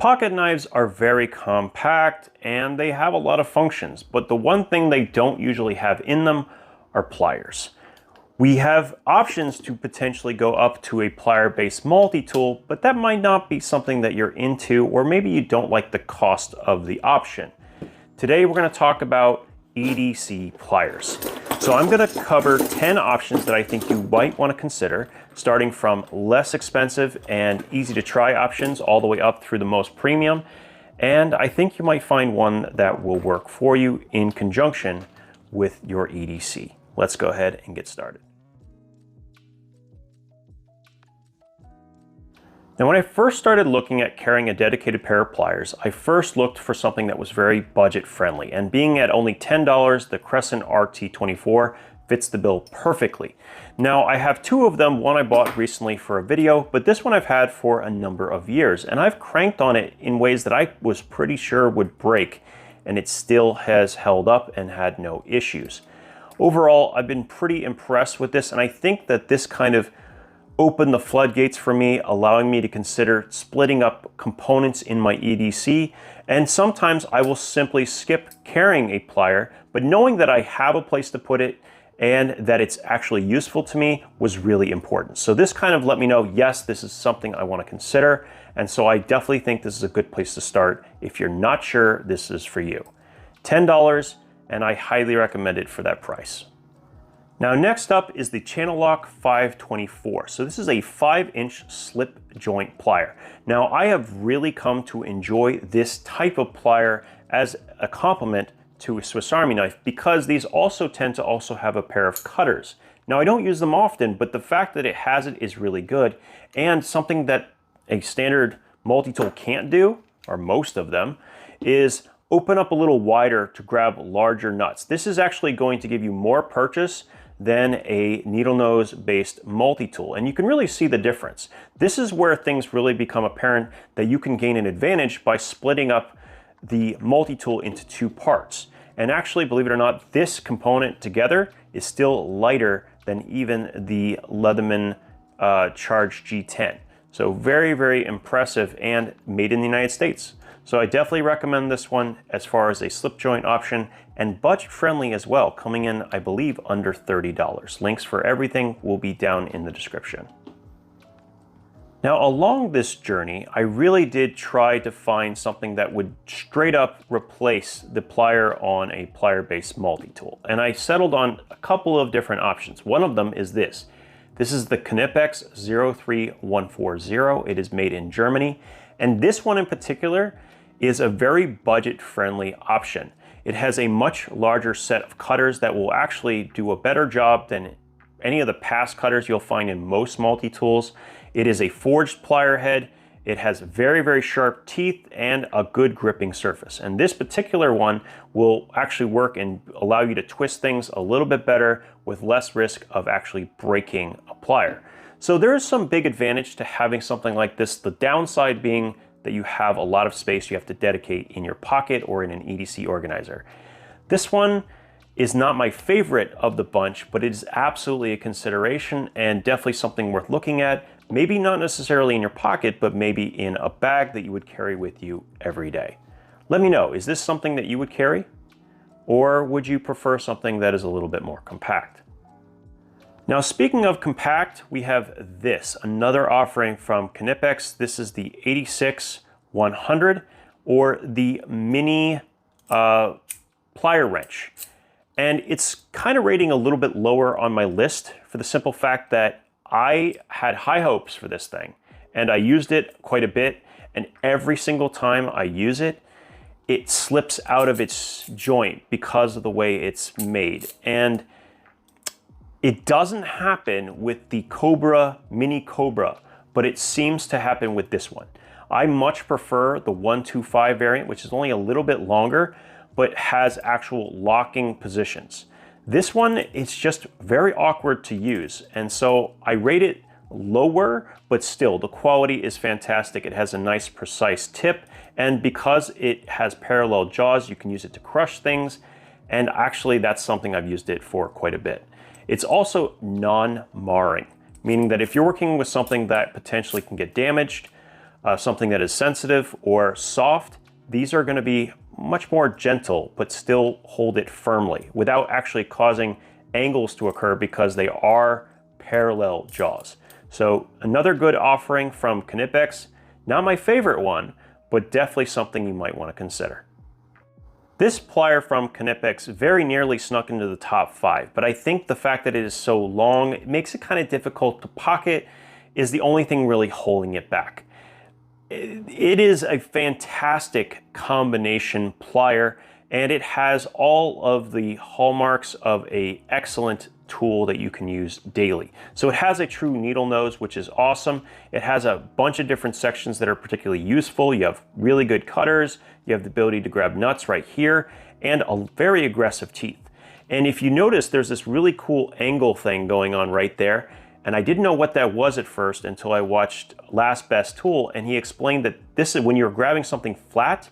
Pocket knives are very compact and they have a lot of functions, but the one thing they don't usually have in them are pliers. We have options to potentially go up to a plier-based multi-tool, but that might not be something that you're into, or maybe you don't like the cost of the option. Today we're going to talk about EDC pliers. So I'm going to cover 10 options that I think you might want to consider, starting from less expensive and easy to try options all the way up through the most premium. And I think you might find one that will work for you in conjunction with your EDC. Let's go ahead and get started. Now, when I first started looking at carrying a dedicated pair of pliers, I first looked for something that was very budget friendly, and being at only $10, the Crescent RT24 fits the bill perfectly. Now, I have two of them, one I bought recently for a video, but this one I've had for a number of years, and I've cranked on it in ways that I was pretty sure would break, and it still has held up and had no issues. Overall, I've been pretty impressed with this, and I think that this kind of opened the floodgates for me, allowing me to consider splitting up components in my EDC. And sometimes I will simply skip carrying a plier, but knowing that I have a place to put it and that it's actually useful to me was really important. So this kind of let me know, yes, this is something I want to consider. And so I definitely think this is a good place to start if you're not sure this is for you. $10, and I highly recommend it for that price. Now, next up is the Channel Lock 524. So this is a 5-inch slip joint plier. Now, I have really come to enjoy this type of plier as a complement to a Swiss Army knife because these also tend to also have a pair of cutters. Now, I don't use them often, but the fact that it has it is really good, and something that a standard multi-tool can't do, or most of them, is open up a little wider to grab larger nuts. This is actually going to give you more purchase than a needle nose based multi-tool, and you can really see the difference. This is where things really become apparent that you can gain an advantage by splitting up the multi-tool into two parts. And actually, believe it or not, this component together is still lighter than even the Leatherman Charge G10. So very, very impressive and made in the United States. So I definitely recommend this one as far as a slip joint option, and budget friendly as well, coming in, I believe, under $30. Links for everything will be down in the description. Now, along this journey, I really did try to find something that would straight up replace the plier on a plier-based multi-tool. And I settled on a couple of different options. One of them is this. This is the Knipex 03140. It is made in Germany. And this one in particular is a very budget-friendly option. It has a much larger set of cutters that will actually do a better job than any of the past cutters you'll find in most multi-tools. It is a forged plier head. It has very, very sharp teeth and a good gripping surface. And this particular one will actually work and allow you to twist things a little bit better with less risk of actually breaking a plier. So there is some big advantage to having something like this. The downside being that you have a lot of space you have to dedicate in your pocket or in an EDC organizer. This one is not my favorite of the bunch, but it is absolutely a consideration and definitely something worth looking at. Maybe not necessarily in your pocket, but maybe in a bag that you would carry with you every day. Let me know, is this something that you would carry? Or would you prefer something that is a little bit more compact? Now, speaking of compact, we have this, another offering from Knipex. This is the 86-100, or the mini plier wrench. And it's kind of rating a little bit lower on my list for the simple fact that I had high hopes for this thing, and I used it quite a bit, and every single time I use it, it slips out of its joint because of the way it's made. And it doesn't happen with the Cobra, mini Cobra, but it seems to happen with this one. I much prefer the 125 variant, which is only a little bit longer, but has actual locking positions. This one is just very awkward to use, and so I rate it lower, but still the quality is fantastic. It has a nice precise tip, and because it has parallel jaws, you can use it to crush things, and actually that's something I've used it for quite a bit. It's also non-marring, meaning that if you're working with something that potentially can get damaged, something that is sensitive or soft, these are going to be much more gentle, but still hold it firmly without actually causing angles to occur because they are parallel jaws. So another good offering from Knipex, not my favorite one, but definitely something you might want to consider. This plier from Knipex very nearly snuck into the top 5, but I think the fact that it is so long, it makes it kind of difficult to pocket, is the only thing really holding it back. It is a fantastic combination plier, and it has all of the hallmarks of an excellent tool that you can use daily. So it has a true needle nose, which is awesome. It has a bunch of different sections that are particularly useful. You have really good cutters, you have the ability to grab nuts right here, and a very aggressive teeth. And if you notice, there's this really cool angle thing going on right there. And I didn't know what that was at first until I watched Last Best Tool, and he explained that this is when you're grabbing something flat,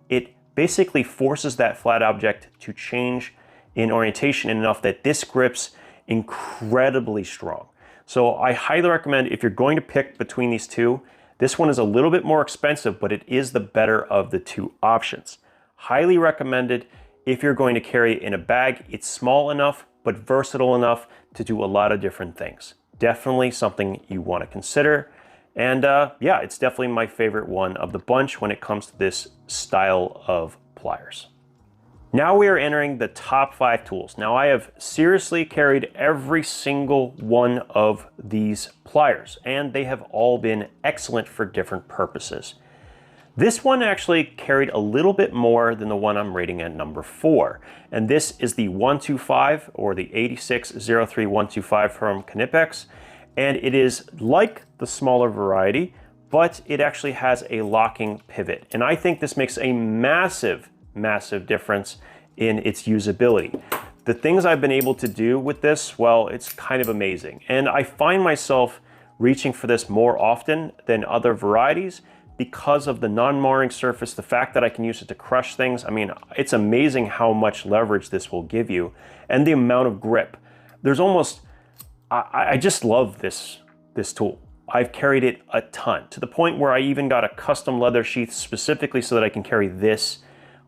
it basically forces that flat object to change in orientation enough that this grips incredibly strong. So I highly recommend, if you're going to pick between these two, this one is a little bit more expensive, but it is the better of the two options. Highly recommended if you're going to carry it in a bag. It's small enough, but versatile enough to do a lot of different things. Definitely something you want to consider. And yeah, it's definitely my favorite one of the bunch when it comes to this style of pliers. Now we are entering the top 5 tools. Now I have seriously carried every single one of these pliers, and they have all been excellent for different purposes. This one actually carried a little bit more than the one I'm rating at number 4. And this is the 125 or the 8603-125 from Knipex. And it is like the smaller variety, but it actually has a locking pivot. And I think this makes a massive, massive difference in its usability. The things I've been able to do with this, well, it's kind of amazing. And I find myself reaching for this more often than other varieties because of the non-marring surface, the fact that I can use it to crush things. I mean, it's amazing how much leverage this will give you and the amount of grip. There's almost, I just love this tool. I've carried it a ton, to the point where I even got a custom leather sheath specifically so that I can carry this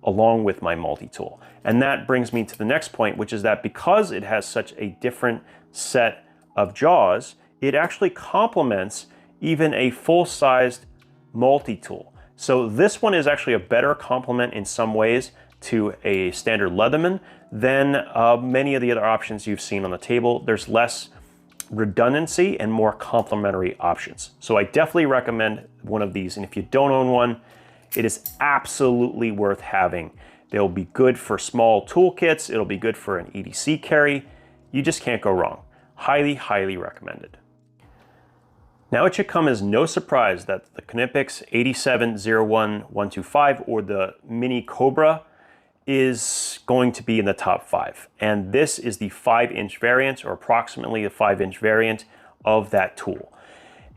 along with my multi-tool. And that brings me to the next point, which is that because it has such a different set of jaws, it actually complements even a full-sized multi-tool. So this one is actually a better complement in some ways to a standard Leatherman than many of the other options you've seen on the table. There's less redundancy and more complementary options. So I definitely recommend one of these. And if you don't own one, it is absolutely worth having. They'll be good for small toolkits. It'll be good for an EDC carry. You just can't go wrong. Highly, highly recommended. Now it should come as no surprise that the Knipex 8701-125 or the Mini Cobra is going to be in the top 5. And this is the 5-inch variant, or approximately a 5-inch variant of that tool.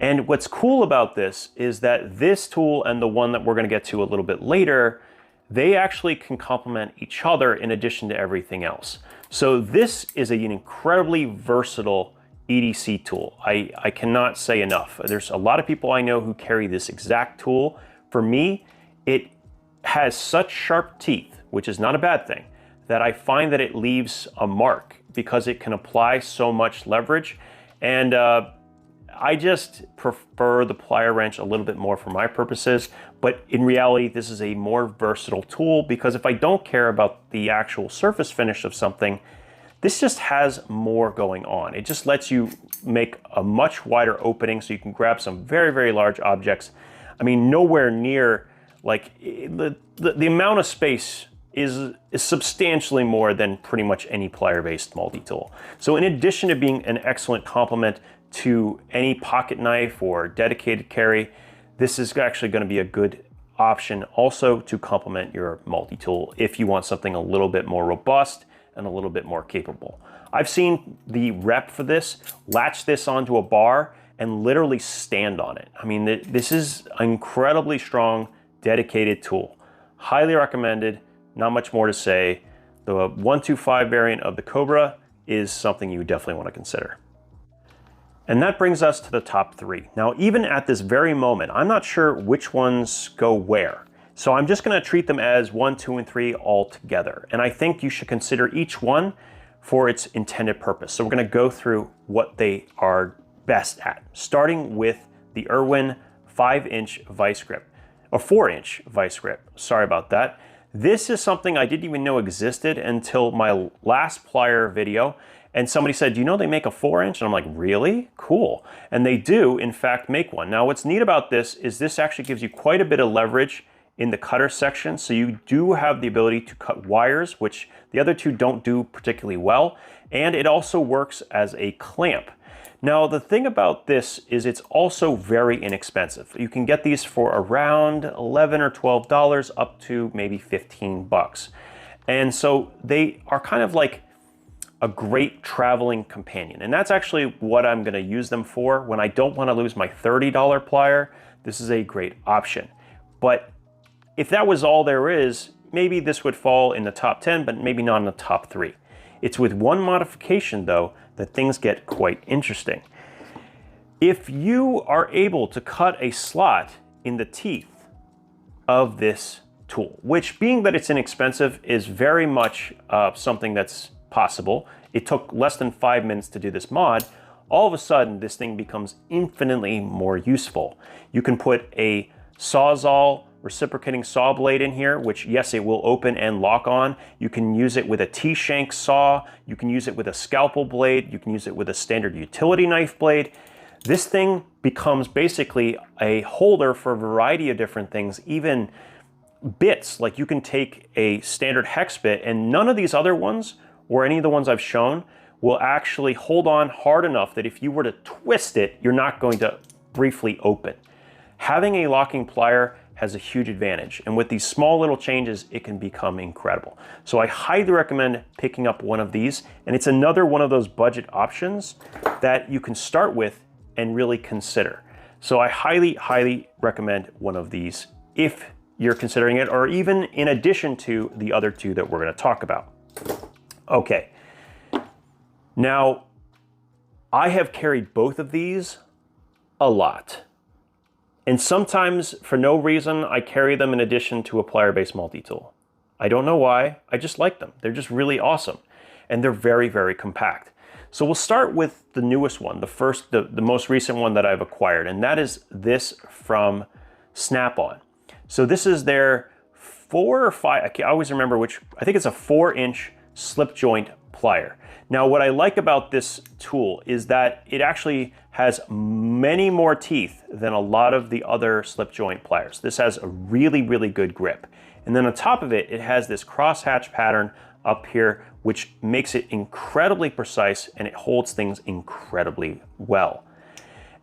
And what's cool about this is that this tool and the one that we're going to get to a little bit later, they actually can complement each other in addition to everything else. So this is an incredibly versatile EDC tool. I cannot say enough. There's a lot of people I know who carry this exact tool. For me, it has such sharp teeth, which is not a bad thing, that I find that it leaves a mark because it can apply so much leverage. And I just prefer the plier wrench a little bit more for my purposes, but in reality, this is a more versatile tool because if I don't care about the actual surface finish of something, this just has more going on. It just lets you make a much wider opening so you can grab some very, very large objects. I mean, nowhere near, like, the amount of space is substantially more than pretty much any plier-based multi-tool. So in addition to being an excellent complement to any pocket knife or dedicated carry, this is actually going to be a good option also to complement your multi-tool if you want something a little bit more robust and a little bit more capable. I've seen the rep for this latch this onto a bar and literally stand on it. I mean, this is an incredibly strong, dedicated tool. Highly recommended, not much more to say. The 125 variant of the Cobra is something you definitely want to consider. And that brings us to the top 3. Now, even at this very moment, I'm not sure which ones go where. So I'm just gonna treat them as 1, 2, and 3 all together. And I think you should consider each one for its intended purpose. So we're gonna go through what they are best at, starting with the Irwin 5-inch vice grip, or 4-inch vice grip, sorry about that. This is something I didn't even know existed until my last plier video. And somebody said, do you know they make a 4-inch? And I'm like, really? Cool. And they do, in fact, make one. Now, what's neat about this is this actually gives you quite a bit of leverage in the cutter section. So you do have the ability to cut wires, which the other two don't do particularly well. And it also works as a clamp. Now, the thing about this is it's also very inexpensive. You can get these for around $11 or $12 up to maybe 15 bucks. And so they are kind of like a great traveling companion. And that's actually what I'm gonna use them for. When I don't wanna lose my $30 plier, this is a great option. But if that was all there is, maybe this would fall in the top 10, but maybe not in the top 3. It's with one modification though, that things get quite interesting. If you are able to cut a slot in the teeth of this tool, which being that it's inexpensive is very much something that's possible. It took less than 5 minutes to do this mod. All of a sudden, this thing becomes infinitely more useful. You can put a Sawzall reciprocating saw blade in here, which yes, it will open and lock on. You can use it with a T-shank saw. You can use it with a scalpel blade. You can use it with a standard utility knife blade. This thing becomes basically a holder for a variety of different things, even bits. Like you can take a standard hex bit, and none of these other ones or any of the ones I've shown will actually hold on hard enough that if you were to twist it, you're not going to briefly open. Having a locking plier has a huge advantage, and with these small little changes, it can become incredible. So I highly recommend picking up one of these, and it's another one of those budget options that you can start with and really consider. So I highly, highly recommend one of these if you're considering it, or even in addition to the other two that we're gonna talk about. Okay, now I have carried both of these a lot. And sometimes for no reason, I carry them in addition to a plier-based multi-tool. I don't know why, I just like them. They're just really awesome. And they're very, very compact. So we'll start with the newest one, the most recent one that I've acquired, and that is this from Snap-on. So this is their 4 or 5, I always remember which, I think it's a 4-inch slip joint plier. Now what I like about this tool is that it actually has many more teeth than a lot of the other slip joint pliers. This has a really, really good grip. And then on top of it, it has this crosshatch pattern up here, which makes it incredibly precise and it holds things incredibly well.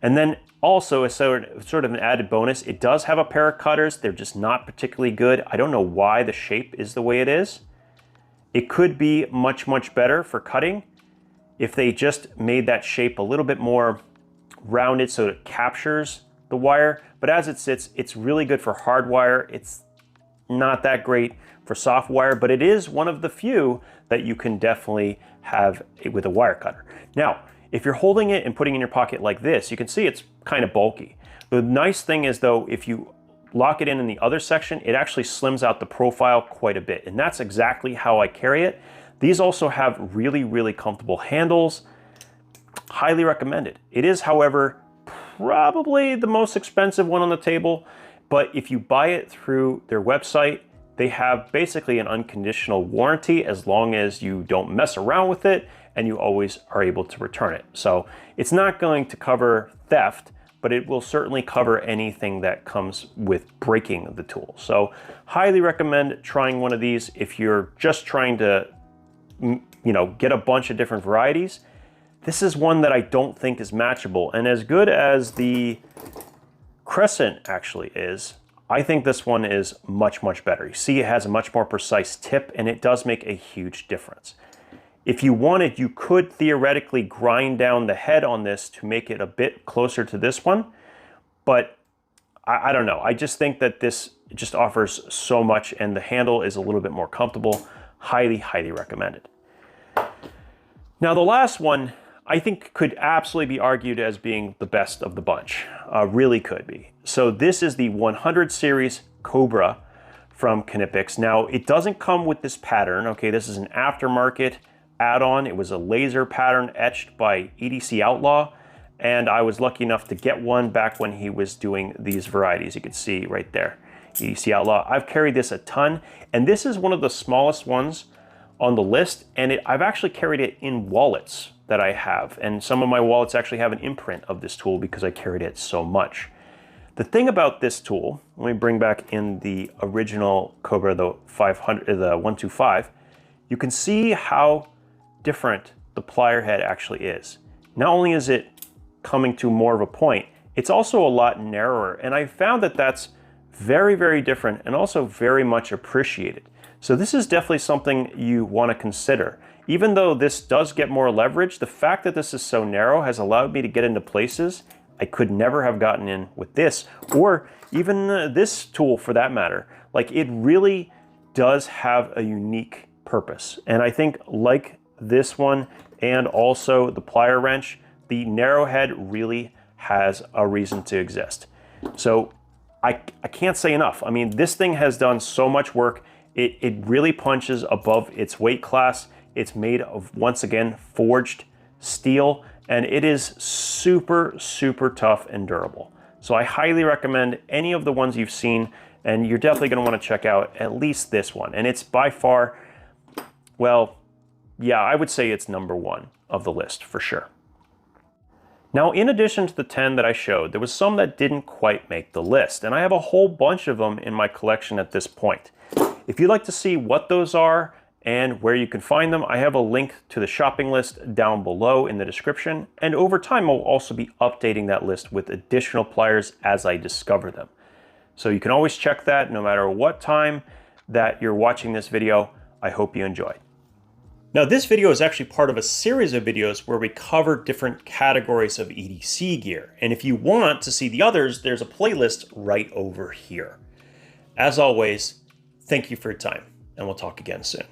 And then also, as sort of an added bonus, it does have a pair of cutters. They're just not particularly good. I don't know why the shape is the way it is. It could be much, much better for cutting if they just made that shape a little bit more rounded so it captures the wire. But as it sits, it's really good for hard wire. It's not that great for soft wire, but it is one of the few that you can definitely have with a wire cutter. Now, if you're holding it and putting it in your pocket like this, you can see it's kind of bulky. The nice thing is though, if you lock it in the other section, it actually slims out the profile quite a bit. And that's exactly how I carry it. These also have really, really comfortable handles. Highly recommended. It is, however, probably the most expensive one on the table, but if you buy it through their website, they have basically an unconditional warranty as long as you don't mess around with it and you always are able to return it. So it's not going to cover theft, but it will certainly cover anything that comes with breaking the tool. So highly recommend trying one of these if you're just trying to, get a bunch of different varieties. This is one that I don't think is matchable. And as good as the Crescent actually is, I think this one is much, much better. You see it has a much more precise tip and it does make a huge difference. If you wanted, you could theoretically grind down the head on this to make it a bit closer to this one, but I don't know. I just think that this just offers so much and the handle is a little bit more comfortable. Highly, highly recommended. Now the last one I think could absolutely be argued as being the best of the bunch. Really could be. So this is the 100 series Cobra from Knipex. Now, it doesn't come with this pattern, okay? This is an aftermarket add-on. It was a laser pattern etched by EDC Outlaw, and I was lucky enough to get one back when he was doing these varieties. You can see right there, EDC Outlaw. I've carried this a ton, and this is one of the smallest ones on the list, and I've actually carried it in wallets that I have, and some of my wallets actually have an imprint of this tool because I carried it so much. The thing about this tool, let me bring back in the original Cobra, the 125, you can see how different the plier head actually is. Not only is it coming to more of a point, it's also a lot narrower, and I found that that's very, very different and also very much appreciated. So this is definitely something you want to consider. Even though this does get more leverage, the fact that this is so narrow has allowed me to get into places I could never have gotten in with this, or even this tool for that matter. Like, it really does have a unique purpose. And I think like this one and also the plier wrench, the narrow head really has a reason to exist. So I can't say enough. I mean, this thing has done so much work. It really punches above its weight class. It's made of, once again, forged steel, and it is super, super tough and durable. So I highly recommend any of the ones you've seen, and you're definitely gonna wanna check out at least this one. And it's by far, well, yeah, I would say it's #1 of the list for sure. Now, in addition to the 10 that I showed, there was some that didn't quite make the list, and I have a whole bunch of them in my collection at this point. If you'd like to see what those are and where you can find them, I have a link to the shopping list down below in the description, and over time I'll also be updating that list with additional pliers as I discover them. So you can always check that no matter what time that you're watching this video. I hope you enjoyed. Now, this video is actually part of a series of videos where we cover different categories of EDC gear, and if you want to see the others, there's a playlist right over here. As always, thank you for your time, and we'll talk again soon.